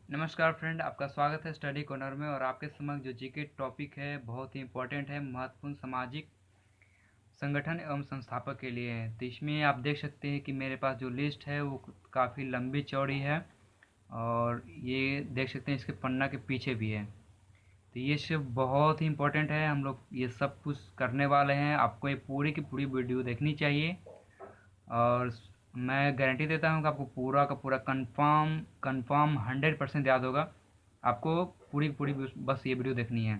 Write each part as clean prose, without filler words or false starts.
नमस्कार फ्रेंड, आपका स्वागत है स्टडी कॉर्नर में। और आपके समक्ष जो जीके टॉपिक है बहुत ही इम्पोर्टेंट है, महत्वपूर्ण सामाजिक संगठन एवं संस्थापक के लिए है। तो इसमें आप देख सकते हैं कि मेरे पास जो लिस्ट है वो काफ़ी लंबी चौड़ी है और ये देख सकते हैं इसके पन्ना के पीछे भी है। तो ये सब बहुत ही इम्पोर्टेंट है, हम लोग ये सब कुछ करने वाले हैं। आपको ये पूरी की पूरी वीडियो देखनी चाहिए और मैं गारंटी देता हूँ कि आपको पूरा का पूरा कंफर्म कंफर्म 100% याद होगा। आपको पूरी पूरी बस ये वीडियो देखनी है।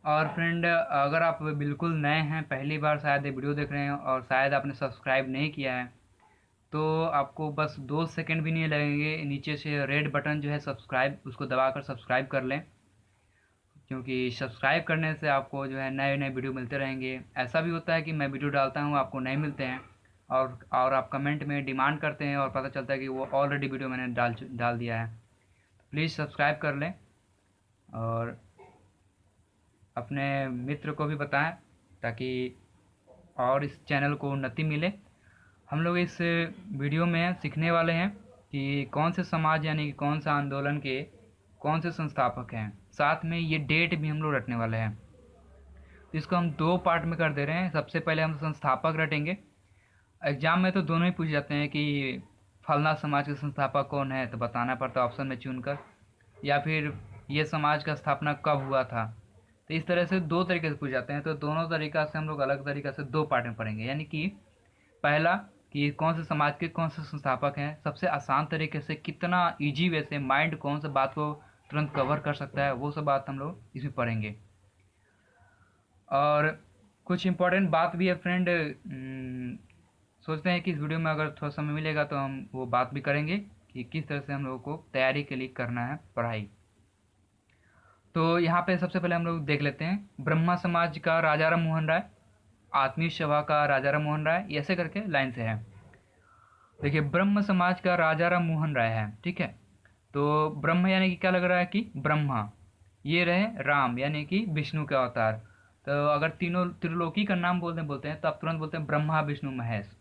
और फ्रेंड, अगर आप बिल्कुल नए हैं, पहली बार शायद ये वीडियो देख रहे हैं और शायद आपने सब्सक्राइब नहीं किया है, तो आपको बस 2 सेकंड भी नहीं लगेंगे। नीचे से रेड बटन जो है सब्सक्राइब, उसको दबाकर सब्सक्राइब कर लें, क्योंकि सब्सक्राइब करने से आपको जो है नए नए वीडियो मिलते रहेंगे। ऐसा भी होता है कि मैं वीडियो डालता हूँ, आपको नहीं मिलते हैं और आप कमेंट में डिमांड करते हैं और पता चलता है कि वो ऑलरेडी वीडियो मैंने डाल दिया है। प्लीज़ सब्सक्राइब कर लें और अपने मित्र को भी बताएं, ताकि और इस चैनल को उन्नति मिले। हम लोग इस वीडियो में सीखने वाले हैं कि कौन से समाज यानी कि कौन सा आंदोलन के कौन से संस्थापक हैं। साथ में ये डेट भी हम लोग रटने वाले हैं। तो इसको हम 2 पार्ट में कर दे रहे हैं। सबसे पहले हम संस्थापक रटेंगे। एग्जाम में तो दोनों ही पूछ जाते हैं कि फलना समाज के संस्थापक कौन है, तो बताना पड़ता है ऑप्शन में चुनकर, या फिर ये समाज का स्थापना कब हुआ था। तो इस तरह से 2 तरीके से पूछ जाते हैं। तो दोनों तरीक़ा से हम लोग अलग तरीक़ा से 2 पार्ट में पढ़ेंगे। यानी कि पहला कि कौन से समाज के कौन से संस्थापक हैं, सबसे आसान तरीके से, कितना ईजी वे से माइंड कौन सा बात को तुरंत कवर कर सकता है, वो सब बात हम लोग इसमें पढ़ेंगे। और कुछ इम्पोर्टेंट बात भी है फ्रेंड। सोचते हैं कि इस वीडियो में अगर थोड़ा समय मिलेगा तो हम वो बात भी करेंगे कि किस तरह से हम लोगों को तैयारी के लिए करना है पढ़ाई। तो यहाँ पे सबसे पहले हम लोग देख लेते हैं, ब्रह्मा समाज का राजा राम मोहन राय, आत्मीय सभा का राजा राम मोहन राय, ऐसे करके लाइन से है। देखिए, ब्रह्म समाज का राजा राम मोहन राय है, ठीक है। तो ब्रह्म यानी कि क्या लग रहा है कि ब्रह्मा, ये रहे राम यानी कि विष्णु के अवतार। तो अगर तीनों त्रिलोकी का नाम बोलते हैं तो आप तुरंत बोलते हैं ब्रह्मा विष्णु महेश।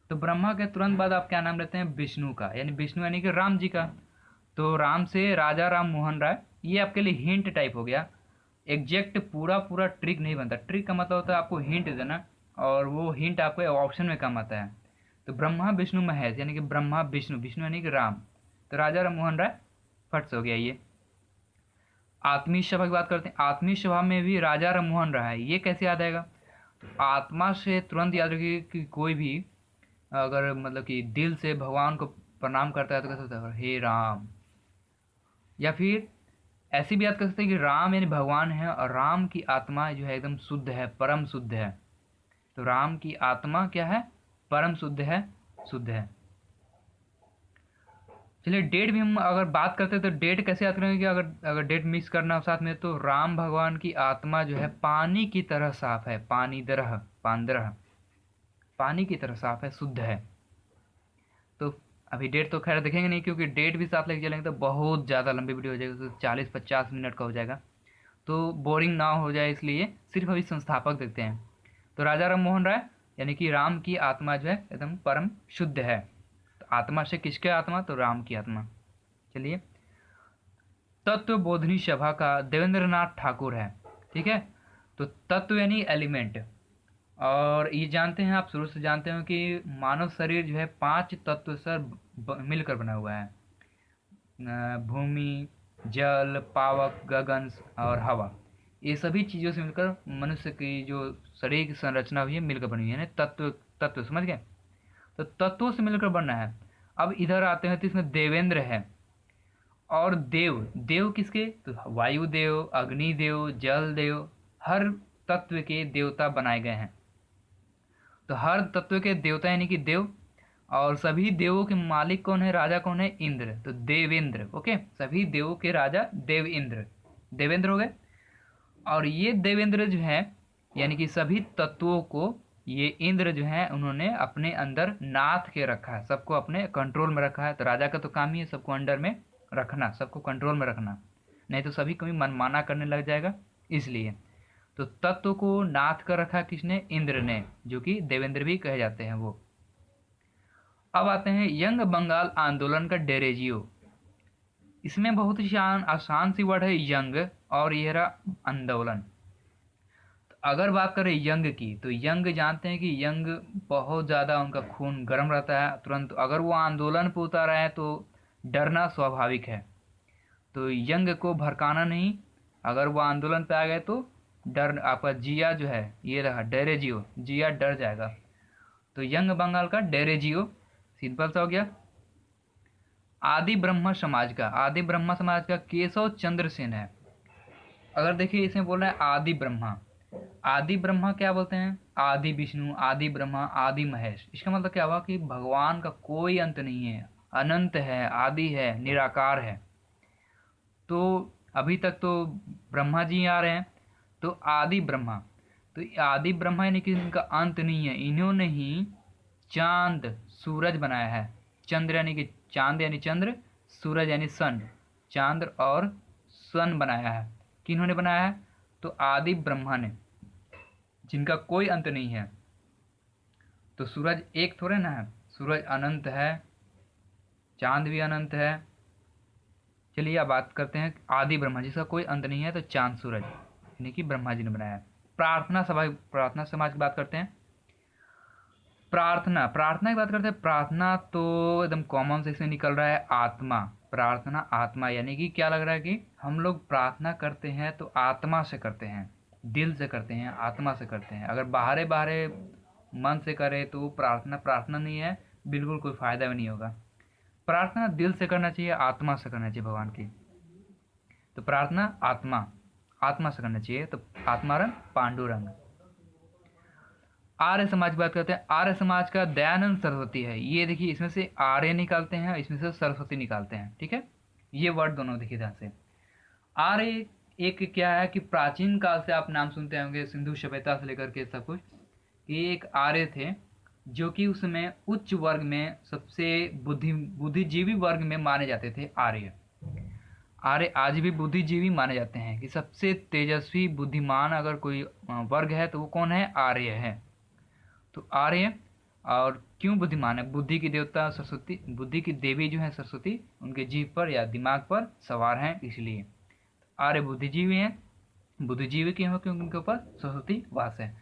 तो ब्रह्मा के तुरंत बाद आप क्या नाम लेते हैं, विष्णु का, यानी विष्णु यानी कि राम जी का। तो राम से राजा राम मोहन राय, ये आपके लिए हिंट टाइप हो गया। एग्जैक्ट पूरा पूरा ट्रिक नहीं बनता। ट्रिक का मतलब होता है आपको हिंट देना, और वो हिंट आपको ऑप्शन में काम आता है। तो ब्रह्मा विष्णु महेश यानी कि ब्रह्मा विष्णु, विष्णु यानी कि राम, तो राजा राम मोहन राय फट से हो गया ये। आत्मीय सभा की बात करते हैं। आत्मीय सभा में भी राजा राम मोहन राय है, ये कैसे याद आएगा? तो आत्मा से तुरंत याद रखिए कि कोई भी अगर मतलब कि दिल से भगवान को प्रणाम करता है तो कैसे होता है, हे राम। या फिर ऐसे भी याद कर सकते हैं कि राम यानी भगवान है और राम की आत्मा जो है एकदम शुद्ध है, परम शुद्ध है। तो राम की आत्मा क्या है, परम शुद्ध है, शुद्ध है। चलिए, डेट भी हम अगर बात करते हैं तो डेट कैसे याद करेंगे कि अगर अगर डेट मिस करना हो साथ में, तो राम भगवान की आत्मा जो है पानी की तरह साफ है, पानी दरह पानदरह, पानी की तरह साफ है, शुद्ध है। तो अभी डेट तो खैर देखेंगे नहीं, क्योंकि डेट भी साथ लेके चलेंगे तो बहुत ज़्यादा लंबी वीडियो हो जाएगी, तो 40-50 मिनट का हो जाएगा, तो बोरिंग ना हो जाए, इसलिए सिर्फ अभी संस्थापक देखते हैं। तो राजा राम मोहन राय यानी कि राम की आत्मा जो है एकदम परम शुद्ध है। तो आत्मा से किसके आत्मा, तो राम की आत्मा। चलिए, तत्व बोधनी सभा का देवेंद्र नाथ ठाकुर है, ठीक है। तो तत्व यानी एलिमेंट, और ये जानते हैं आप, शुरू से जानते हो कि मानव शरीर जो है 5 तत्व से मिलकर बना हुआ है। भूमि, जल, पावक, गगन और हवा, ये सभी चीज़ों से मिलकर मनुष्य की जो शरीर की संरचना हुई है मिलकर बनी हुई है, तत्व, तत्व समझ गए। तो तत्वों से मिलकर बनना है। अब इधर आते हैं तो इसमें देवेंद्र है और देव, देव किसके, तो वायु देव, अग्नि देव, जल देव, हर तत्व के देवता बनाए गए हैं। तो हर तत्व के देवता यानी कि देव, और सभी देवों के मालिक कौन है, राजा कौन है, इंद्र। तो देवेंद्र, ओके, सभी देवों के राजा देव इंद्र, देवेंद्र हो गए। और ये देवेंद्र जो है यानी कि सभी तत्वों को ये इंद्र जो है उन्होंने अपने अंदर नाथ के रखा है, सबको अपने कंट्रोल में रखा है। तो राजा का तो काम ही है सबको अंडर में रखना, सबको कंट्रोल में रखना, नहीं तो सभी कभी मनमाना करने लग जाएगा, इसलिए। तो तत्व को नाथ कर रखा किसने, इंद्र ने, जो कि देवेंद्र भी कहे जाते हैं वो। अब आते हैं यंग बंगाल आंदोलन का डेरेजियो। इसमें बहुत ही आसान सी वर्ड है यंग, और यह रहा आंदोलन। तो अगर बात करें यंग की, तो यंग जानते हैं कि यंग बहुत ज़्यादा उनका खून गर्म रहता है तुरंत। अगर वो आंदोलन पे उतर आए तो डरना स्वाभाविक है। तो यंग को भड़काना नहीं, अगर वो आंदोलन पे आ गए तो डर, आपका जिया जो है ये रहा डेरेजियो, जिया डर जाएगा। तो यंग बंगाल का डेरेजियो, सिंपल सा हो गया। आदि ब्रह्म समाज का, आदि ब्रह्म समाज का केशव चंद्र सेन है। अगर देखिए इसमें बोल रहा है आदि ब्रह्मा, आदि ब्रह्मा क्या बोलते हैं, आदि विष्णु, आदि ब्रह्मा, आदि महेश। इसका मतलब क्या हुआ कि भगवान का कोई अंत नहीं है, अनंत है, आदि है, निराकार है। तो अभी तक तो ब्रह्मा जी आ रहे हैं, तो आदि ब्रह्मा, तो आदि ब्रह्मा यानी कि इनका अंत नहीं है। इन्होंने ही चांद सूरज बनाया है। चंद्र यानी कि चांद यानी चंद्र, सूरज यानी सन, चांद और सन बनाया है। किन्होंने बनाया है, तो आदि ब्रह्मा ने, जिनका कोई अंत नहीं है। तो सूरज एक थोड़े ना है, सूरज अनंत है, चांद भी अनंत है। चलिए अब बात करते हैं आदि ब्रह्मा, जिसका कोई अंत नहीं है, तो चांद सूरज यानी कि ब्रह्मा जी ने बनाया है। प्रार्थना सभा, प्रार्थना समाज की बात करते हैं। प्रार्थना, प्रार्थना की बात करते हैं। प्रार्थना तो एकदम कॉमन से इसमें निकल रहा है आत्मा, प्रार्थना आत्मा, यानी कि क्या लग रहा है कि हम लोग प्रार्थना करते हैं तो आत्मा से करते हैं, दिल से करते हैं, आत्मा से करते हैं। अगर बाहरे बाहरे मन से करे तो प्रार्थना प्रार्थना नहीं है, बिल्कुल कोई फायदा भी नहीं होगा। प्रार्थना दिल से करना चाहिए, आत्मा से करना चाहिए भगवान की। तो प्रार्थना आत्मा, आत्मा से करना चाहिए। तो आत्मा रंग पांडुरंग। आर्य समाज की बात करते हैं। आर्य समाज का दयानंद सरस्वती है। ये देखिए इसमें से आर्य निकालते हैं, इसमें से सरस्वती निकालते हैं, ठीक है। ये वर्ड दोनों देखिए ध्यान से। आर्य एक क्या है कि प्राचीन काल से आप नाम सुनते होंगे, सिंधु सभ्यता से लेकर के सब कुछ, कि एक आर्य थे जो कि उसमें उच्च वर्ग में सबसे बुद्धिजीवी वर्ग में माने जाते थे आर्य। आर्य आज भी बुद्धिजीवी माने जाते हैं कि सबसे तेजस्वी बुद्धिमान अगर कोई वर्ग है तो वो कौन है, आर्य है। तो आर्य, और क्यों बुद्धिमान है, बुद्धि की देवता सरस्वती, बुद्धि की देवी जो है सरस्वती उनके जीभ पर या दिमाग पर सवार हैं, इसलिए आर्य बुद्धिजीवी हैं। बुद्धिजीवी क्यों है, क्योंकि उनके ऊपर सरस्वती वास है।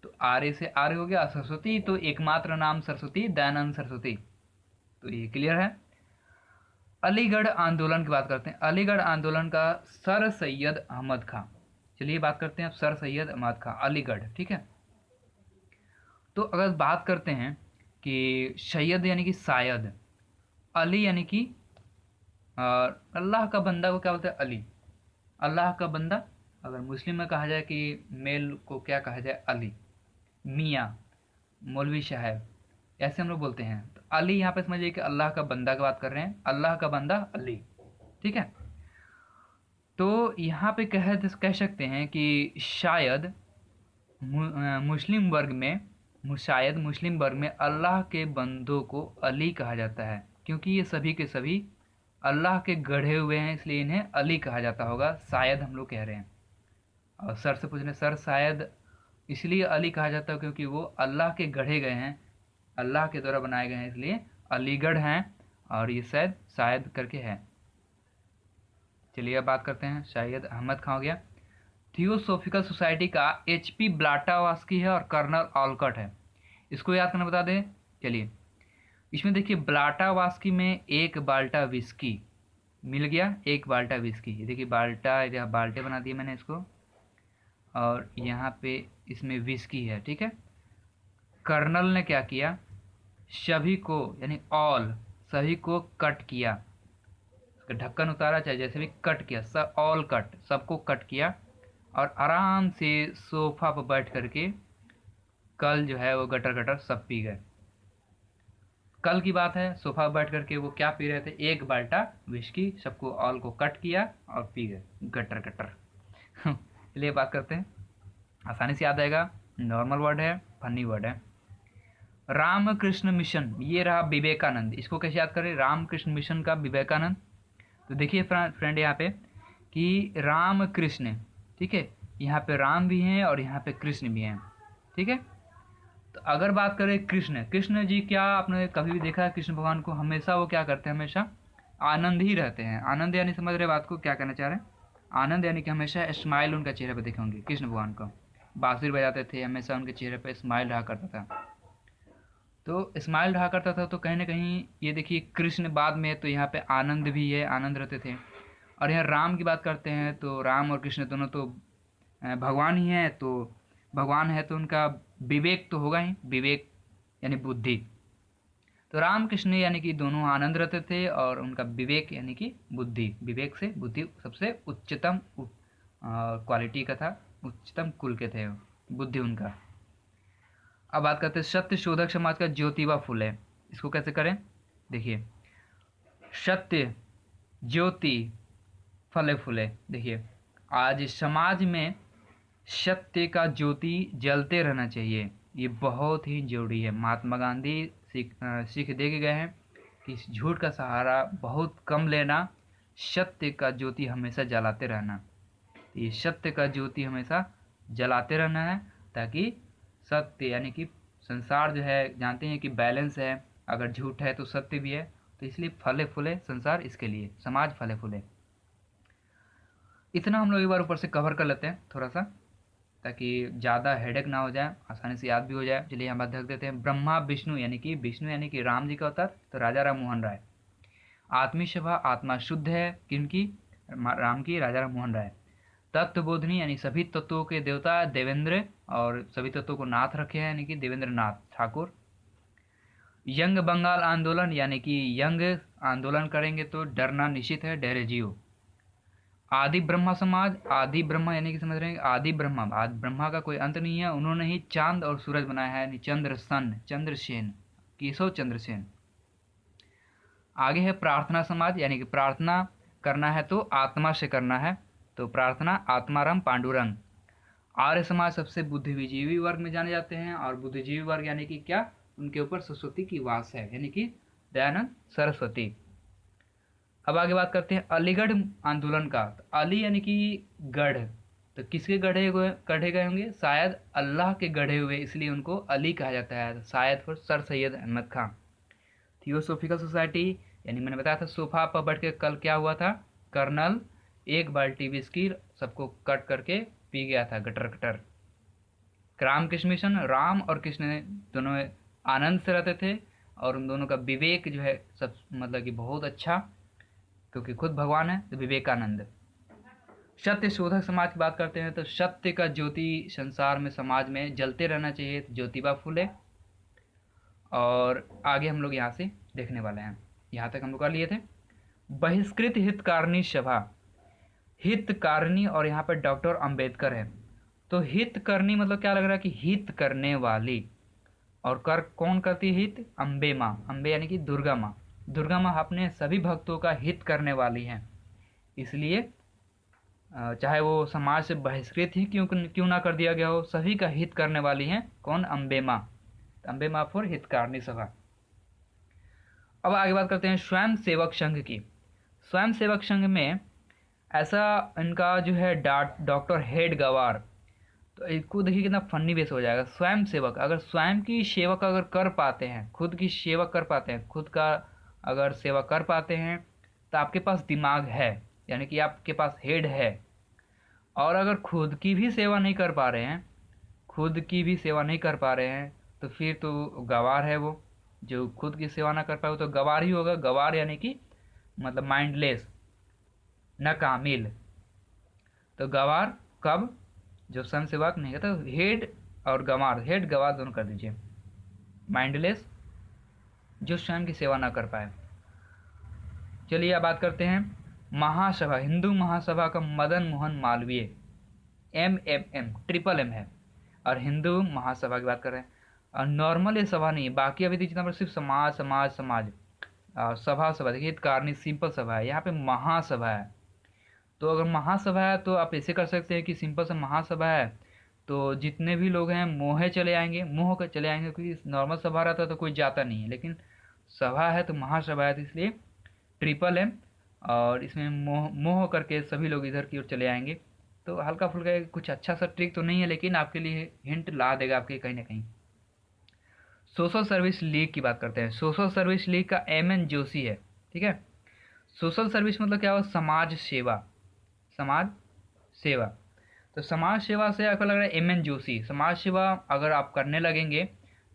तो आर्य से आर्य हो गया, सरस्वती तो एकमात्र नाम सरस्वती, दयानंद सरस्वती। तो ये क्लियर है। अलीगढ़ आंदोलन की बात करते हैं। अलीगढ़ आंदोलन का सर सैयद अहमद खां। चलिए बात करते हैं अब सर सैयद अहमद खां, अलीगढ़, ठीक है। तो अगर बात करते हैं कि सैयद यानी कि शायद, अली यानी कि अल्लाह का बंदा को क्या बोलते हैं, अली, अल्लाह का बंदा। अगर मुस्लिम में कहा जाए कि मेल को क्या कहा जाए, अली, मियाँ, मौलवी साहब, ऐसे हम लोग बोलते हैं। तो अली यहाँ पे समझिए कि अल्लाह का बंदा की बात कर रहे हैं, अल्लाह का बंदा अली, ठीक है। तो यहाँ पे कह सकते हैं कि शायद मुस्लिम वर्ग में, शायद मुस्लिम वर्ग में अल्लाह के बंदों को अली कहा जाता है, क्योंकि ये सभी के सभी अल्लाह के गढ़े हुए हैं, इसलिए इन्हें अली कहा जाता होगा, शायद हम लोग कह रहे हैं। और सर से पूछ रहे हैं, सर शायद इसलिए अली कहा जाता है क्योंकि वो अल्लाह के गढ़े गए हैं, अल्लाह के द्वारा बनाए गए हैं, इसलिए अलीगढ़ हैं, और ये शायद करके है। चलिए अब बात करते हैं, शायद अहमद खां हो गया। थियोसॉफिकल सोसाइटी का HP ब्लाटावास्की है और कर्नल ऑलकट है। इसको याद करना बता दें। चलिए इसमें देखिए ब्लाटावास्की में एक बाल्टा विस्की मिल गया, एक बाल्टा विस्की, ये देखिए बाल्टा, या बाल्टे बना दिए मैंने इसको, और यहाँ पे इसमें विस्की है, ठीक है। कर्नल ने क्या किया, सभी को यानी ऑल, सभी को कट किया, ढक्कन उतारा, चाहे जैसे भी कट किया, सब ऑल कट, सबको कट किया, और आराम से सोफा पर बैठ करके कल जो है वो गटर गटर सब पी गए। कल की बात है, सोफा पर बैठ करके वो क्या पी रहे थे, एक बाल्टा विस्की, सबको ऑल को कट किया और पी गए गटर गटर। चलिए बात करते हैं, आसानी से याद आएगा, नॉर्मल वर्ड है, फनी वर्ड है। रामकृष्ण मिशन, ये रहा विवेकानंद। इसको कैसे याद करें, रामकृष्ण मिशन का विवेकानंद। तो देखिए फ्रेंड यहाँ पे कि राम कृष्ण, ठीक है, यहाँ पे राम भी हैं और यहाँ पे कृष्ण भी हैं, ठीक है। तो अगर बात करें कृष्ण, कृष्ण जी क्या आपने कभी भी देखा है कृष्ण भगवान को, हमेशा वो क्या करते हैं, हमेशा आनंद ही रहते हैं। आनंद यानी समझ रहे बात को, क्या कहना चाह रहे हैं? आनंद यानी कि हमेशा स्माइल उनका चेहरे पे देखे होंगे। कृष्ण भगवान को बांसुरी बजाते थे, हमेशा उनके चेहरे पे स्माइल रहा करता था। तो स्माइल रहा करता था, तो कहीं ना कहीं ये देखिए कृष्ण बाद में है, तो यहाँ पे आनंद भी है, आनंद रहते थे। और यहाँ राम की बात करते हैं तो राम और कृष्ण दोनों तो भगवान ही हैं। तो भगवान है तो उनका विवेक तो होगा ही, विवेक यानी बुद्धि। तो राम कृष्ण यानी कि दोनों आनंद रहते थे, और उनका विवेक यानी कि बुद्धि, विवेक से बुद्धि सबसे उच्चतम क्वालिटी का था, उच्चतम कुल के थे बुद्धि उनका। अब बात करते हैं सत्य शोधक समाज का ज्योतिबा फुले। इसको कैसे करें? देखिए, सत्य ज्योति फले फूले। देखिए, आज समाज में सत्य का ज्योति जलते रहना चाहिए, ये बहुत ही जरूरी है। महात्मा गांधी सीख दे के गए हैं कि झूठ का सहारा बहुत कम लेना, सत्य का ज्योति हमेशा जलाते रहना। तो ये सत्य का ज्योति हमेशा जलाते रहना है, ताकि सत्य यानी कि संसार जो है, जानते हैं कि बैलेंस है, अगर झूठ है तो सत्य भी है। तो इसलिए फले फूले संसार, इसके लिए समाज फले फूले। इतना हम लोग एक बार ऊपर से कवर कर लेते हैं थोड़ा सा, ताकि ज़्यादा हेडेक ना हो जाए, आसानी से याद भी हो जाए। चलिए हम बात ढक देते हैं। ब्रह्मा विष्णु यानी कि राम जी का अवतार, तो राजा राम मोहन राय। आत्मी सभा, आत्मा शुद्ध है किनकी? राम की, राजा राम मोहन राय। तत्वबोधनी यानी सभी तत्वों के देवता देवेंद्र, और सभी तत्वों को नाथ रखे हैं यानी कि देवेंद्र नाथ ठाकुर। यंग बंगाल आंदोलन यानी कि यंग आंदोलन करेंगे तो डरना निश्चित है, डरे जियो। आदि ब्रह्मा समाज, आदि ब्रह्मा यानी कि समझ रहे हैं आदि ब्रह्मा, आदि ब्रह्मा का कोई अंत नहीं है, उन्होंने ही चांद और सूरज बनाया है, यानी चंद्रसन, चंद्रसेन, केशव चंद्रसेन। आगे है प्रार्थना समाज, यानी कि प्रार्थना करना है तो आत्मा से करना है, तो प्रार्थना आत्माराम पांडुरंग। आर्य समाज सबसे बुद्धिजीवी वर्ग में जाने जाते हैं, और बुद्धिजीवी वर्ग यानी कि क्या? उनके ऊपर सरस्वती की वास है, यानी कि दयानंद सरस्वती। अब आगे बात करते हैं अलीगढ़ आंदोलन का। तो अली यानी कि गढ़, तो किसके गढ़े गए होंगे? शायद अल्लाह के गढ़े हुए, इसलिए उनको अली कहा जाता है, शायद फिर सर सैयद अहमद खां। थियोसोफिकल सोसाइटी, यानी मैंने बताया था सोफा पर बैठ के कल क्या हुआ था, कर्नल एक बाल्टी विस्की सबको कट करके पी गया था, gutter gutter. Ramakrishna Mission, Ram और कृष्ण दोनों आनंद से रहते थे, और उन दोनों का विवेक जो है सब मतलब कि बहुत अच्छा, क्योंकि खुद भगवान है, तो विवेकानंद। सत्य शोधक समाज की बात करते हैं तो सत्य का ज्योति संसार में, समाज में जलते रहना चाहिए, तो ज्योतिबा फूले। और आगे हम लोग यहाँ से देखने वाले हैं, यहाँ तक हम लोग कर लिए थे। बहिष्कृत हितकारिणी सभा, हितकारिणी, और यहाँ पर डॉक्टर अंबेडकर है। तो हितकारिणी मतलब क्या लग रहा है कि हित करने वाली, और कर कौन करती है हित? अम्बे माँ, अम्बे यानी कि दुर्गा माँ। दुर्गा माँ अपने सभी भक्तों का हित करने वाली हैं, इसलिए चाहे वो समाज से बहिष्कृत ही क्यों ना कर दिया गया हो, सभी का हित करने वाली हैं। कौन? अम्बे माँ। अम्बे माँ फॉर हितकारिणी सभा। अब आगे बात करते हैं स्वयं सेवक संघ की। स्वयं सेवक संघ में ऐसा इनका जो है डॉक्टर हेड गवार, तो इसको देखिए कितना फनी बेस हो जाएगा। स्वयं सेवक, अगर स्वयं की सेवक अगर कर पाते हैं, खुद की सेवा कर पाते हैं, खुद का अगर सेवा कर पाते हैं, तो आपके पास दिमाग है, यानी कि आपके पास हेड है। और अगर खुद की भी सेवा नहीं कर पा रहे हैं, खुद की भी सेवा नहीं कर पा रहे हैं, तो फिर तो गवार है वो। जो खुद की सेवा ना कर पाए वो तो गवार ही होगा। गवार यानी कि मतलब माइंडलेस, नाकामिल। तो गवार कब? जो स्वयं सेवक नहीं है, तो हेड और गंवार, हेड गंवार दोनों कर दीजिए। माइंडलेस, जो स्वयं की सेवा ना कर पाए। चलिए अब बात करते हैं महासभा, हिंदू महासभा का Madan Mohan Malviya, MMM, triple M है, और हिंदू महासभा की बात कर रहे हैं। और नॉर्मल ये सभा नहीं है, बाकी अभी जितना पर सिर्फ समाज समाज समाज सभा सभा, देखिए हितकारिणी सिंपल सभा है, यहाँ पे महासभा है। तो अगर महासभा है तो आप ऐसे कर सकते हैं कि सिंपल से महासभा है तो जितने भी लोग हैं मोहे चले आएंगे, मोह कर चले आएंगे, क्योंकि नॉर्मल सभा रहता तो कोई जाता नहीं है, लेकिन सभा है तो महासभा है, तो इसलिए ट्रिपल M, और इसमें मोह मोह करके सभी लोग इधर की ओर चले आएंगे। तो हल्का फुल्का कुछ अच्छा सा ट्रिक तो नहीं है, लेकिन आपके लिए हिंट ला देगा आपके कहीं ना कहीं। सोशल सर्विस लीग की बात करते हैं। सोशल सर्विस लीग का MN जोशी है, ठीक है। सोशल सर्विस मतलब क्या हुआ, समाज सेवा, समाज सेवा। तो समाज सेवा से आपको लग रहा है एम एन जोशी, समाज सेवा अगर आप करने लगेंगे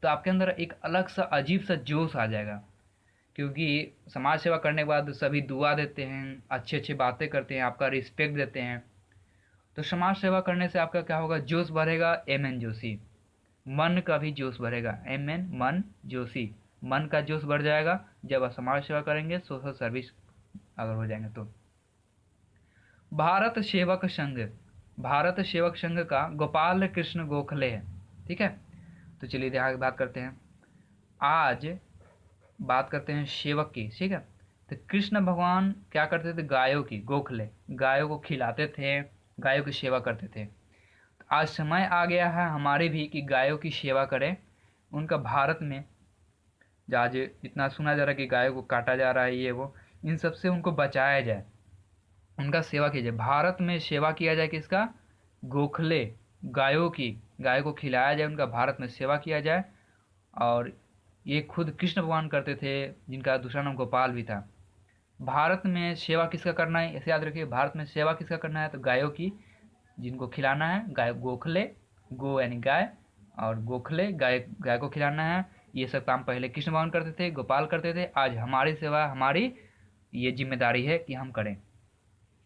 तो आपके अंदर एक अलग सा अजीब सा जोश आ जाएगा, क्योंकि समाज सेवा करने के बाद सभी दुआ देते हैं, अच्छी अच्छी बातें करते हैं, आपका रिस्पेक्ट देते हैं। तो समाज सेवा करने से आपका क्या होगा, जोश बढ़ेगा, एम एन जोशी। मन का भी जोश बढ़ेगा, एम एन मन जोशी, मन का जोश बढ़ जाएगा जब आप समाज सेवा करेंगे, सोशल सर्विस अगर हो जाएंगे तो। भारत सेवक संघ, भारत सेवक संघ का गोपाल कृष्ण गोखले है, ठीक है। तो चलिए यहाँ बात करते हैं, आज बात करते हैं सेवक की, ठीक है। तो कृष्ण भगवान क्या करते थे, गायों की, गोखले, गायों को खिलाते थे, गायों की सेवा करते थे। तो आज समय आ गया है हमारे भी कि गायों की सेवा करें। उनका भारत में आज इतना सुना जा रहा है कि गायों को काटा जा रहा है, ये वो, इन सब से उनको बचाया जाए, उनका सेवा कीजिए। भारत में सेवा किया जाए किसका, गोखले, गायों की, गायों को खिलाया जाए, उनका भारत में सेवा किया जाए। और ये खुद कृष्ण भगवान करते थे, जिनका दूसरा नाम गोपाल भी था। भारत में सेवा किसका करना है, ऐसे याद रखिए, भारत में सेवा किसका करना है, तो गायों की, जिनको खिलाना है, गाय, गोखले, गो यानी गाय, और गोखले गाय, गाय को खिलाना है। ये सब काम पहले कृष्ण भगवान करते थे, गोपाल करते थे, आज हमारी सेवा, हमारी ये जिम्मेदारी है कि हम करें।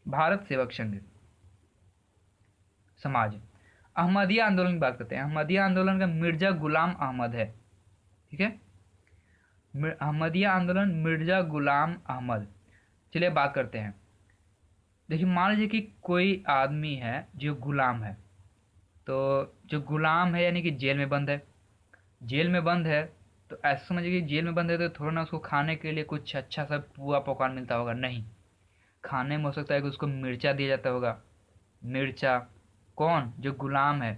भारत सेवक संघ समाज। अहमदिया आंदोलन की बात करते हैं, अहमदिया आंदोलन का मिर्जा गुलाम अहमद है, ठीक है। अहमदिया आंदोलन मिर्जा गुलाम अहमद। चलिए बात करते हैं, देखिए मान लीजिए कि कोई आदमी है जो गुलाम है, तो जो गुलाम है यानी कि जेल में बंद है, जेल में बंद है, तो ऐसा समझिए कि जेल में बंद है तो थोड़ा ना उसको खाने के लिए कुछ अच्छा सा पुआ पकवान मिलता होगा, नहीं। खाने में हो सकता है कि उसको मिर्चा दिया जाता होगा, मिर्चा। कौन, जो गुलाम है,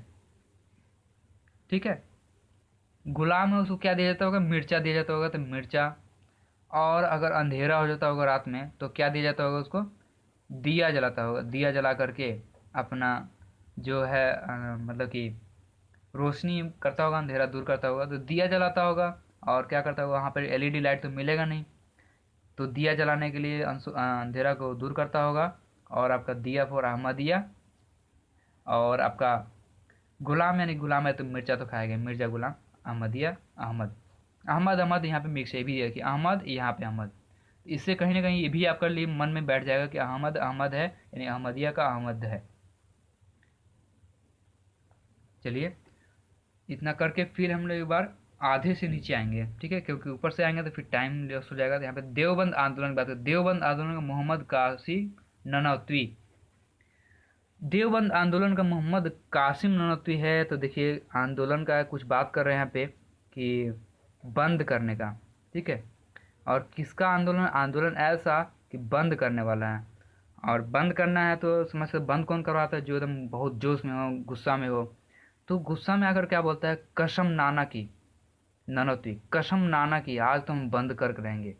ठीक है, गुलाम है, उसको क्या दिया जाता होगा, मिर्चा दिया जाता होगा, तो मिर्चा। और अगर अंधेरा हो जाता होगा रात में तो क्या दिया जाता होगा उसको, दिया जलाता होगा, दिया जला करके अपना जो है मतलब कि रोशनी करता होगा, अंधेरा दूर करता होगा, तो दिया जलाता होगा। और क्या करता होगा, वहाँ पर एलईडी लाइट तो मिलेगा नहीं, तो दिया जलाने के लिए अंधेरा को दूर करता होगा। और आपका दिया फॉर अहमदिया, और आपका गुलाम यानी गुलाम है तो मिर्चा तो खाएगा, मिर्जा गुलाम, अहमदिया अहमद, अहमद अहमद यहाँ पे मिक्स है, भी है कि अहमद, यहाँ पे अहमद। इससे कहीं ना कहीं ये भी आपके लिए मन में बैठ जाएगा कि अहमद अहमद है, यानी अहमदिया का अहमद है। चलिए इतना करके फिर हम लोग एक बार आधे से नीचे आएंगे, ठीक है, क्योंकि ऊपर से आएंगे तो फिर टाइम लॉस हो जाएगा। तो यहाँ पे देवबंद आंदोलन की बात करें, देवबंद आंदोलन का मोहम्मद कासिम ननौतवी, देवबंद आंदोलन का मोहम्मद कासिम ननौतवी है। तो देखिए आंदोलन का कुछ बात कर रहे हैं यहाँ पे कि बंद करने का, ठीक है। और किसका आंदोलन, आंदोलन ऐसा कि बंद करने वाला है, और बंद करना है तो समझ से बंद कौन करवाता है, जो एकदम बहुत जोश में हो, गुस्सा में हो। तो गुस्सा में आकर क्या बोलता है, कसम नाना की, ननौती, कसम नाना की, आज तो हम बंद करके रहेंगे,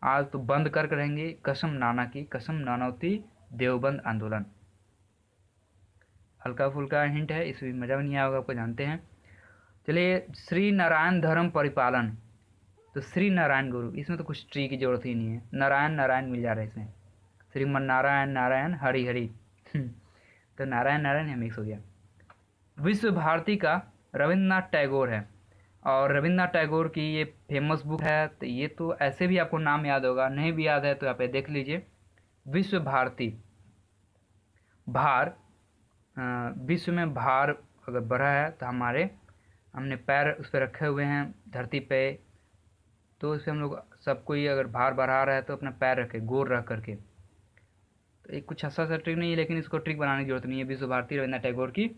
आज तो बंद करके रहेंगे, कसम नाना की, कसम नानौती, देवबंद आंदोलन। हल्का फुल्का हिंट है, इसमें मज़ा नहीं आएगा, आपको जानते हैं। चलिए श्री नारायण धर्म परिपालन, तो श्री नारायण गुरु, इसमें तो कुछ ट्री की जरूरत ही नहीं है, नारायण नारायण मिल जा रहा है इसमें, श्रीमन नारायण नारायण हरि हरि तो नारायण नारायण है, मिक्स हो गया। विश्व भारती का रविन्द्रनाथ टैगोर है, और रविन्द्रनाथ टैगोर की ये फेमस बुक है, तो ये तो ऐसे भी आपको नाम याद होगा, नहीं भी याद है तो आप देख लीजिए। विश्व भारती, भार, विश्व में भार अगर बढ़ा है तो हमने पैर उस पर रखे हुए हैं धरती पे, तो उससे हम लोग सब कोई अगर भार बढ़ा रहा है तो अपना पैर रखे गोल रख करके। तो एक कुछ अच्छा सा ट्रिक नहीं है, लेकिन इसको ट्रिक बनाने की जरूरत नहीं है। विश्व भारती रविन्द्रनाथ टैगोर की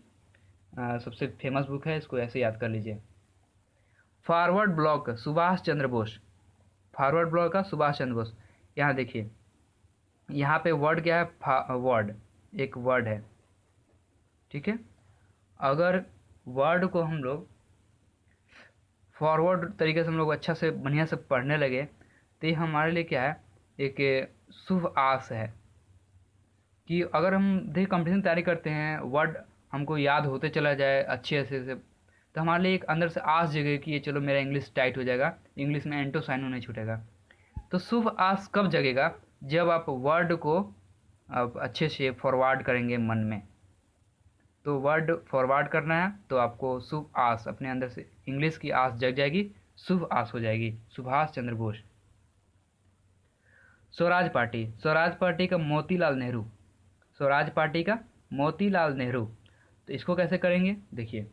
सबसे फेमस बुक है, इसको ऐसे याद कर लीजिए। Forward block Subhash Chandra Bose, forward block का सुभाष चंद्र बोस। यहाँ देखिए, यहाँ पे वर्ड क्या है, वर्ड, एक वर्ड है, ठीक है। अगर वर्ड को हम लोग फॉरवर्ड तरीके से हम लोग अच्छा से बढ़िया से पढ़ने लगे तो ये हमारे लिए क्या है, एक शुभ आस है कि अगर हम देखिए कंपटीशन तैयारी करते हैं, वर्ड हमको याद होते चला जाए अच्छे से, तो हमारे लिए एक अंदर से आस जगह कि ये चलो मेरा इंग्लिश टाइट हो जाएगा, इंग्लिश में एंटो साइनो नहीं छूटेगा। तो शुभ आस कब जगेगा? जब आप वर्ड को आप अच्छे से फॉरवर्ड करेंगे मन में। तो वर्ड फॉरवर्ड करना है तो आपको शुभ आस अपने अंदर से, इंग्लिश की आस जग जाएगी, शुभ आस हो जाएगी। सुभाष चंद्र बोस। स्वराज पार्टी, स्वराज पार्टी का मोतीलाल नेहरू, स्वराज पार्टी का मोतीलाल नेहरू। तो इसको कैसे करेंगे देखिए,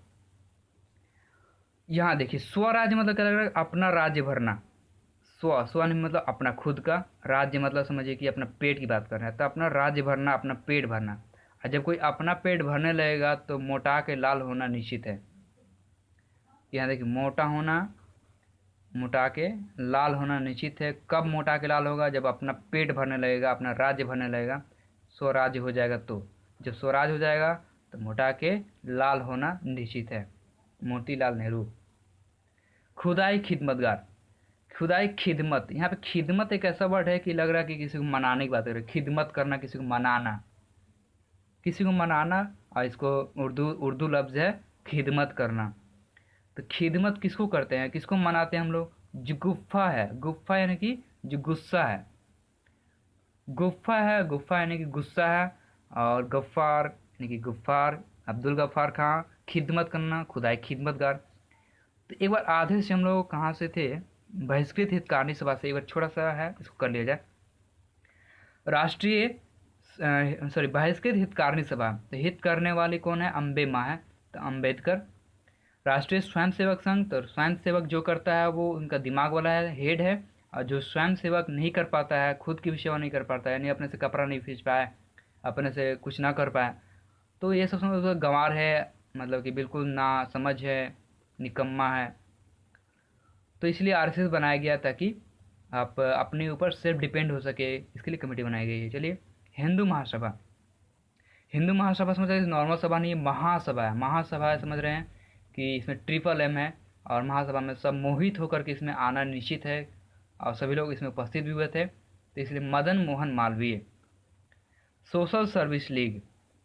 यहाँ देखिए स्वराज्य मतलब क्या लग रहा है? अपना राज्य भरना। स्व मतलब अपना खुद का, राज्य मतलब समझिए कि अपना पेट की बात कर रहे हैं, तो अपना राज्य भरना, अपना पेट भरना। और जब कोई अपना पेट भरने लगेगा तो मोटा के लाल होना निश्चित है। यहाँ देखिए मोटा होना, मोटा के लाल होना निश्चित है। कब मोटा के लाल होगा? जब अपना पेट भरने लगेगा, अपना राज्य भरने लगेगा, स्वराज्य हो जाएगा। तो जब स्वराज हो जाएगा तो मोटा के लाल होना निश्चित है। मोतीलाल नेहरू। खुदाई खिदमतगार, खुदाई खिदमत, यहाँ पे खिदमत एक ऐसा वर्ड है कि लग रहा है कि किसी को मनाने की बात कर रहे हैं। खिदमत करना, किसी को मनाना, किसी को मनाना। और इसको उर्दू लफ्ज़ है खिदमत करना। तो खिदमत किसको करते हैं, किसको मनाते हैं हम लोग? जो गुफ्फा है, गुफ्फा यानी कि जो गुस्सा है, गुफ्फा है, गुफ्फा यानी कि गुस्सा है। और गफ्फार यानी कि गुफ्फार, अब्दुल गफ्फार खां। खिदमत करना, खुदाई खिदमतगार। तो एक बार आधे से हम लोग कहाँ से थे, बहिष्कृत हितकारिणी सभा से। एक बार छोटा सा है, इसको कर लिया जाए। राष्ट्रीय बहिष्कृत हितकारिणी सभा, तो हित करने वाली कौन है? अम्बे माँ है, तो अम्बेडकर। राष्ट्रीय स्वयंसेवक संघ, तो स्वयंसेवक जो करता है वो उनका दिमाग वाला है, हेड है। और जो स्वयंसेवक नहीं कर पाता है, खुद की भी सेवा नहीं कर पाता है, यानी अपने से कपड़ा नहीं खींच पाए, अपने से कुछ ना कर पाए, तो ये सब समझ गंवार है, मतलब कि बिल्कुल ना समझ है, निकम्मा है। तो इसलिए आरएसएस बनाया गया ताकि आप अपने ऊपर सेल्फ डिपेंड हो सके, इसके लिए कमेटी बनाई गई है। चलिए, हिंदू महासभा, हिंदू महासभा समझ रहे हैं, नॉर्मल सभा नहीं है, महासभा है। महासभा है, समझ रहे हैं कि इसमें ट्रिपल एम है। और महासभा में सब मोहित होकर के इसमें आना निश्चित है, और सभी लोग इसमें उपस्थित भी हुए थे, तो इसलिए Madan Mohan Malviya. Social service league,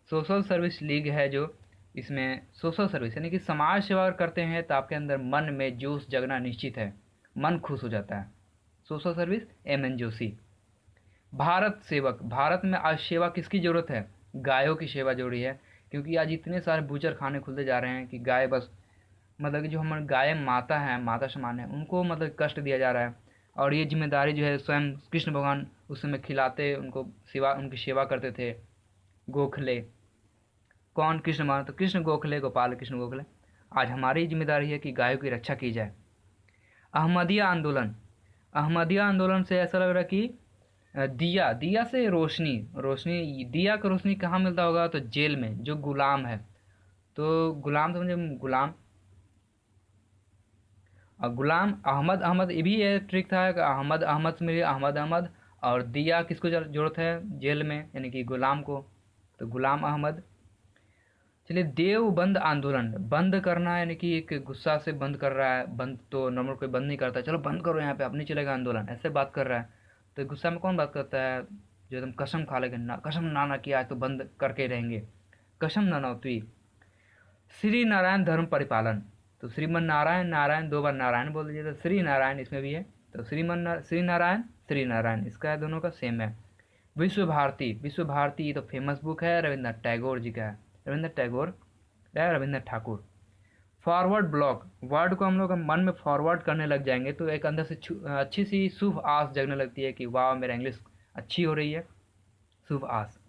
social service league है जो, इसमें सोशल सर्विस यानी कि समाज सेवा करते हैं तो आपके अंदर मन में जोश जगना निश्चित है, मन खुश हो जाता है। Social service, M.N.. Joshi. Bharat सेवक, भारत में आज सेवा किसकी ज़रूरत है? गायों की सेवा जरूरी है, क्योंकि आज इतने सारे बूचर खाने खुलते जा रहे हैं कि गाय बस, मतलब कि जो हमारी गाय माता है, माता समान है, उनको मतलब कष्ट दिया जा रहा है। और ये जिम्मेदारी जो है स्वयं कृष्ण भगवान उस समय खिलाते, उनको सेवा, उनकी सेवा करते थे। गोखले, कौन? कृष्ण भगवान, तो कृष्ण गोखले, गोपाल कृष्ण गोखले। आज हमारी जिम्मेदारी है कि गायों की रक्षा की जाए। अहमदिया आंदोलन, अहमदिया आंदोलन से ऐसा लग रहा है कि दिया, दिया से रोशनी, रोशनी, दिया का रोशनी कहाँ मिलता होगा? तो जेल में जो गुलाम है। तो गुलाम समझे, गुलाम, और गुलाम अहमद, अहमद ये भी ये ट्रिक था कि अहमद, अहमद से मिले अहमद, अहमद। और दिया किसको जरूरत है? जेल में, यानी कि गुलाम को, तो गुलाम अहमद। चलिए, देवबंद आंदोलन, बंद करना यानी कि एक गुस्सा से बंद कर रहा है, बंद तो नॉर्मल कोई बंद नहीं करता, चलो बंद करो यहाँ पे, अब नहीं चलेगा आंदोलन, ऐसे बात कर रहा है। तो गुस्सा में कौन बात करता है? जो एकदम कसम खा लेंगे ना, कसम ना किया आज तो बंद करके रहेंगे, कसम ना तुई। श्री नारायण धर्म परिपालन, तो श्रीमन नारायण, नारायण दो बार नारायण बोल दीजिए, तो श्री नारायण इसमें भी है। तो श्री नारायण, श्री नारायण, इसका है, दोनों का सेम है। विश्व भारती, विश्व भारती ये तो फेमस बुक है, रविन्द्रनाथ टैगोर जी का है, रविन्द्रनाथ टैगोर या Rabindranath Thakur. Forward block, word को हम लोग मन में फॉरवर्ड करने लग जाएंगे तो एक अंदर से अच्छी सी शुभ आस जगने लगती है कि वाह मेरा इंग्लिश अच्छी हो रही है, शुभ आस।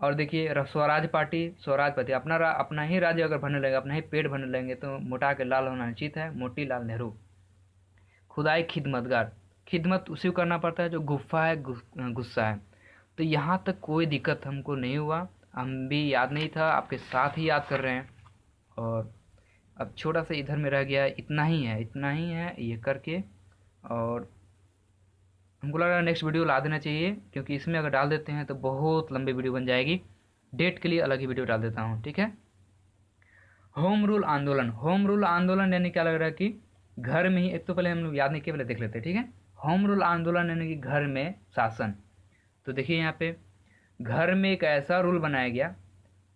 और देखिए स्वराज पार्टी, स्वराज पार्टी, अपना ही राज्य अगर भरने लगेगा, अपना ही पेट भरने लगेंगे तो मोटा के लाल होना निश्चित है, मोतीलाल नेहरू। खुदाई खिदमतगार, खिदमत उसी को करना पड़ता है जो गुफ्फा है, गुस्सा है। तो यहाँ तक कोई दिक्कत हमको नहीं हुआ, हम भी याद नहीं था, आपके साथ ही याद कर रहे हैं। और अब छोटा सा इधर में रह गया, इतना ही है, इतना ही है ये करके। और हमको लग रहा है नेक्स्ट वीडियो ला देना चाहिए, क्योंकि इसमें अगर डाल देते हैं तो बहुत लंबी वीडियो बन जाएगी। डेट के लिए अलग ही वीडियो डाल देता हूँ, ठीक है। होम रूल आंदोलन, होम रूल आंदोलन यानी क्या लग रहा है कि घर में ही, एक तो पहले हम लोग याद नहीं किए, पहले देख लेते हैं, ठीक है। होम रूल आंदोलन यानी कि घर में शासन। तो देखिए यहाँ पे घर में एक ऐसा रूल बनाया गया,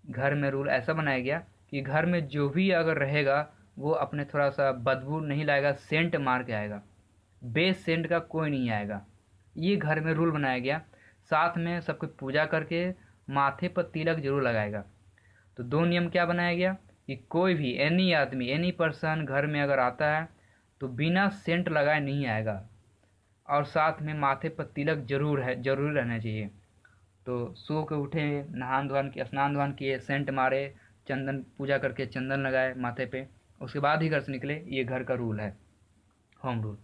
घर में रूल ऐसा बनाया गया कि घर में जो भी अगर रहेगा वो अपने थोड़ा सा बदबू नहीं लाएगा, सेंट मार के आएगा, बेस सेंट का कोई नहीं आएगा। ये घर में रूल बनाया गया। साथ में सबको पूजा करके माथे पर तिलक जरूर लगाएगा। तो 2 नियम क्या बनाया गया कि कोई भी एनी आदमी एनी पर्सन घर में अगर आता है तो बिना सेंट लगाए नहीं आएगा, और साथ में माथे पर तिलक जरूर रहना चाहिए। तो सो के उठे, नहान धोन किए, स्नान ध्यान किए, सेंट मारे, चंदन पूजा करके चंदन लगाए माथे पे, उसके बाद ही घर से निकले। ये घर का रूल है, होम रूल।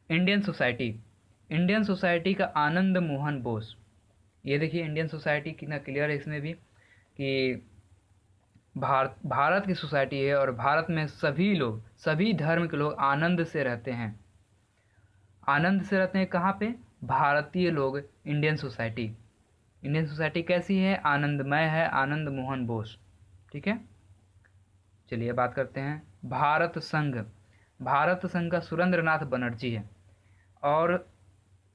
इंडियन सोसाइटी का आनंद मोहन बोस। ये देखिए इंडियन सोसाइटी कितना क्लियर है इसमें भी कि भारत की सोसाइटी है, और भारत में सभी लोग, सभी धर्म के लोग आनंद से रहते हैं। आनंद से रहते हैं कहाँ पे? भारतीय लोग। इंडियन सोसाइटी कैसी है? आनंदमय है, आनंद मोहन बोस। ठीक है, चलिए बात करते हैं भारत संघ का सुरेंद्र नाथ बनर्जी है। और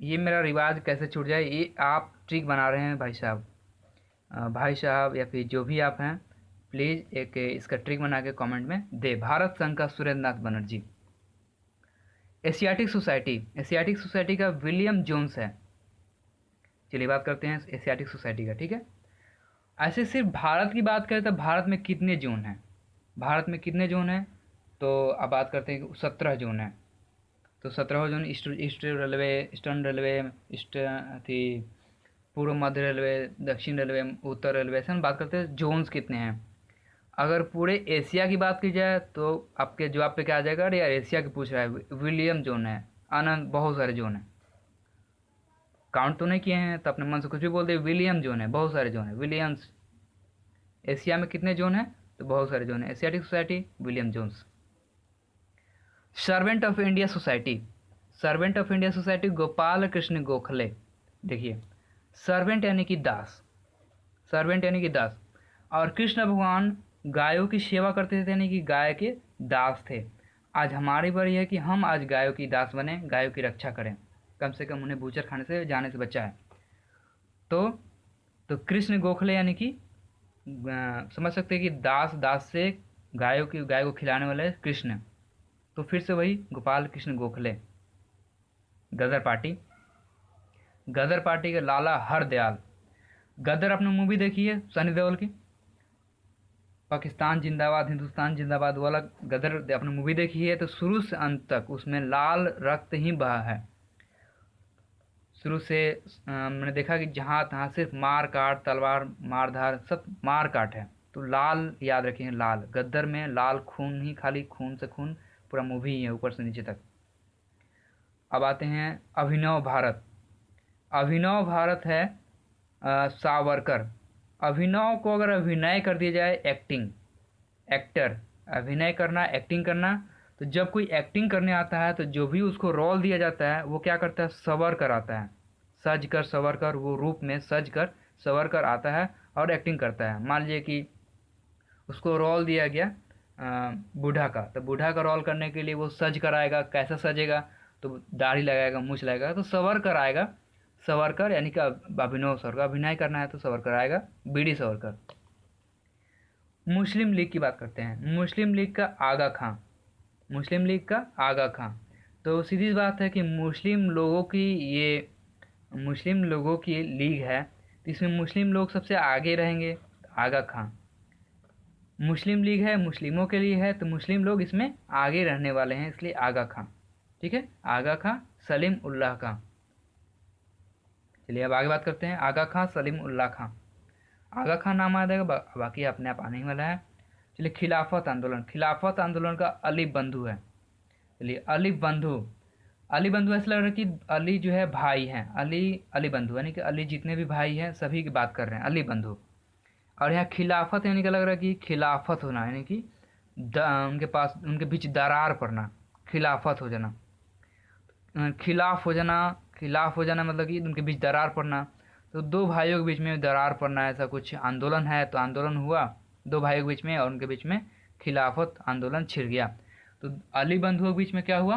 ये मेरा रिवाज कैसे छूट जाए, ये आप ट्रिक बना रहे हैं भाई साहब या फिर जो भी आप हैं, प्लीज़ एक इसका ट्रिक बना के कमेंट में दे। भारत संघ का सुरेंद्र नाथ बनर्जी। एशियाटिक सोसाइटी का विलियम जोन्स है। चलिए बात करते हैं एशियाटिक सोसाइटी का। ठीक है, ऐसे सिर्फ भारत की बात करें तो भारत में कितने जोन हैं? तो अब बात करते हैं कि 17 जोन है। तो 17 zone east railway, eastern railway, पूर्व मध्य रेलवे, दक्षिण रेलवे, उत्तर रेलवे, ऐसे हम बात करते हैं जोन्स कितने हैं। अगर पूरे एशिया की बात की जाए तो आपके जवाब पे क्या आ जाएगा? अरे यार एशिया की पूछ रहा है, विलियम जोन है, आनंद, बहुत सारे जोन हैं, काउंट तो नहीं किए हैं, तो अपने मन से कुछ भी बोल दे, विलियम जोन है, बहुत सारे जोन है, विलियम्स। एशिया में कितने जोन हैं? तो बहुत सारे जोन है। Asiatic Society, William Jones. Servant of India Society Gopal Krishna Gokhale. देखिए, सर्वेंट यानी कि दास, और कृष्ण भगवान गायों की सेवा करते थे, यानी कि गाय के दास थे। आज हमारी बारी है कि हम आज गायों की दास बने, गायों की रक्षा करें, कम से कम उन्हें बूचर खाने से जाने से बचाएं। तो कृष्ण गोखले यानी कि समझ सकते हैं कि दास से गाय को खिलाने वाले कृष्ण। तो फिर से वही गोपाल कृष्ण गोखले। गदर पार्टी के लाला हरदयाल। गदर आपने मूवी देखी है सनी देओल की, पाकिस्तान जिंदाबाद हिंदुस्तान जिंदाबाद वाला गदर आपने मूवी देखी है, तो शुरू से अंत तक उसमें लाल रक्त ही बहा है। शुरू से मैंने देखा कि जहाँ तहाँ सिर्फ मार काट, तलवार मारधार, सब मार काट है। तो लाल याद रखिए, लाल, गद्दर में लाल खून ही, खाली खून से खून, पूरा मूवी ही है ऊपर से नीचे तक। अब आते हैं अभिनव भारत है सावरकर। अभिनव को अगर अभिनय कर दिया जाए, अभिनय करना, एक्टिंग करना, तो जब कोई एक्टिंग करने आता है तो जो भी उसको रोल दिया जाता है वो क्या करता है? सवर कर आता है, सज कर सवर कर, वो रूप में सज कर सवर कर आता है और एक्टिंग करता है। मान लीजिए कि उसको रोल दिया गया बूढ़ा का, तो बूढ़ा का रोल करने के लिए वो सज कर आएगा। कैसा सजेगा? तो दाढ़ी लगाएगा, मूछ लगाएगा, तो सवर कर आएगा। सवर कर यानी कि अभिनव सवर का अभिनय करना है तो सवर कर आएगा, बीडी सवर कर। मुस्लिम लीग की बात करते हैं। मुस्लिम लीग का आगा खां। तो सीधी बात है कि मुस्लिम लोगों की लीग है, तो इसमें मुस्लिम लोग सबसे आगे रहेंगे, आगा खां। मुस्लिम लीग है, मुस्लिमों के लिए है, तो मुस्लिम लोग इसमें आगे रहने वाले हैं, इसलिए आगा खां। ठीक है, आगा खां, सलीम उल्लाह खां। चलिए अब आगे बात करते हैं, आगा खां, सलीम उल्लाह खां। आगा खां नाम आ जाएगा, बाकी अपने आप आने ही वाला है। चलिए खिलाफत आंदोलन का अली बंधु है। चलिए अली बंधु ऐसा लग रहा है कि अली जो है भाई हैं, अली बंधु यानी कि अली जितने भी भाई हैं सभी की बात कर रहे हैं, अली बंधु। और यहाँ खिलाफत यानी कि लग रहा है कि खिलाफत होना, यानी कि उनके बीच दरार पड़ना, खिलाफत हो जाना, खिलाफ हो जाना मतलब कि उनके बीच दरार पड़ना। तो दो भाइयों के बीच में दरार पड़ना, ऐसा कुछ आंदोलन है, तो आंदोलन हुआ दो भाइयों के बीच में, और उनके बीच में खिलाफत आंदोलन छिड़ गया। तो अली बंधुओं के बीच में क्या हुआ?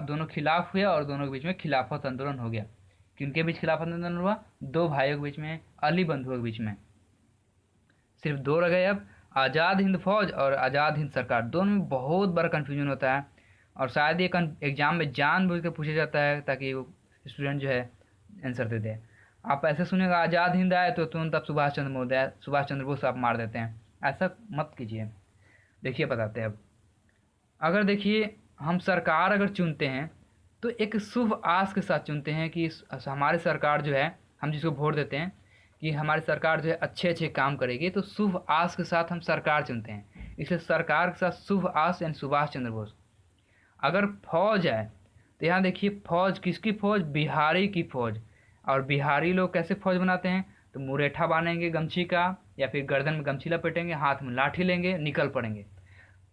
दोनों खिलाफ हुए और दोनों के बीच में खिलाफत आंदोलन हो गया। किनके बीच खिलाफत आंदोलन हुआ? दो भाइयों के बीच में, अली बंधुओं के बीच में। सिर्फ दो रह गए अब, आज़ाद हिंद फौज और आज़ाद हिंद सरकार। दोनों में बहुत बड़ा कन्फ्यूजन होता है, और शायद ये एग्जाम में जानबूझ कर पूछा जाता है ताकि वो स्टूडेंट जो है आंसर देते हैं। आप ऐसे सुनेगा आज़ाद हिंद आए तो तुरंत आप सुभाष चंद्र बोस आप मार देते हैं। ऐसा मत कीजिए। देखिए बताते हैं अब। अगर देखिए हम सरकार अगर चुनते हैं तो एक शुभ आस के साथ चुनते हैं कि हमारी सरकार जो है, हम जिसको वोट देते हैं कि हमारी सरकार जो है अच्छे अच्छे काम करेगी, तो शुभ आस के साथ हम सरकार चुनते हैं। इसलिए सरकार के साथ शुभ आस यानी सुभाष चंद्र बोस। अगर फौज है तो यहाँ देखिए फौज किसकी फौज, बिहारी की फौज। और बिहारी लोग कैसे फौज बनाते हैं, तो मुरेठा बांधेंगे गमछी का, या फिर गर्दन में गमछी लपेटेंगे, हाथ में लाठी लेंगे, निकल पड़ेंगे।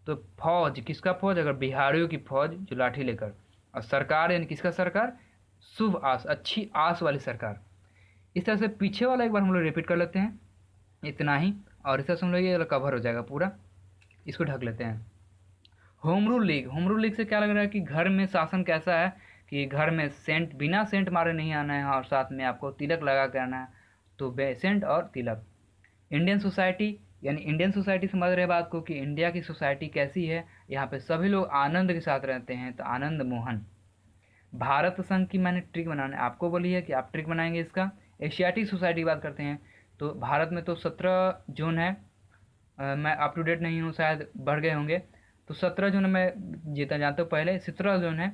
तो फौज किसका फौज, अगर बिहारियों की फौज जो लाठी लेकर। और सरकार यानी किसका सरकार, शुभ आस, अच्छी आस वाली सरकार। इस तरह से पीछे वाला एक बार हम लोग रिपीट कर लेते हैं, इतना ही। और इस तरह से हम लोग ये कवर हो जाएगा पूरा, इसको ढक लेते हैं। Home rule league, home rule league से क्या लग रहा है कि घर में शासन कैसा है कि घर में सेंट, बिना सेंट मारे नहीं आना है, और साथ में आपको तिलक लगा के आना है। तो सेंट और तिलक। इंडियन सोसाइटी यानी इंडियन सोसाइटी समझ रहे बात को कि इंडिया की सोसाइटी कैसी है, यहाँ पे सभी लोग आनंद के साथ रहते हैं, तो आनंद मोहन। भारत संघ की मैंने ट्रिक बनाने आपको बोली है कि आप ट्रिक बनाएंगे इसका। एशियाटिक सोसाइटी की बात करते हैं तो भारत में तो 17 जोन है। मैं अप टू डेट नहीं हूँ, शायद बढ़ गए होंगे। तो 17 जोन मैं जितना जानता हूँ, पहले 17 जोन है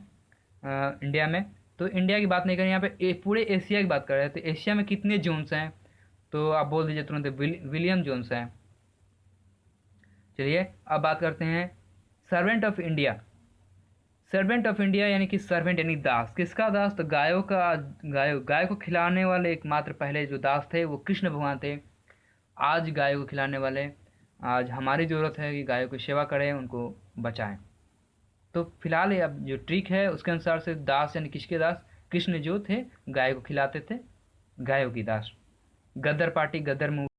इंडिया में। तो इंडिया की बात नहीं करें, यहाँ पे पूरे एशिया की बात कर रहे हैं। तो एशिया में कितने जोन्स हैं, तो आप बोल दीजिए तुरंत, विलियम जोन्स हैं। चलिए अब बात करते हैं servant of India. Servant of India यानी कि सर्वेंट यानी दास। किसका दास, तो गायों का, गाय को खिलाने वाले एकमात्र पहले जो दास थे वो कृष्ण भगवान थे। आज गायों को खिलाने वाले, आज हमारी ज़रूरत है कि गायों की सेवा करें, उनको बचाएं। तो फिलहाल ये अब जो ट्रिक है उसके अनुसार से दास यानी किसके दास, कृष्ण जो थे गाय को खिलाते थे, गायों की दास। गदर पार्टी, गदर मूवी।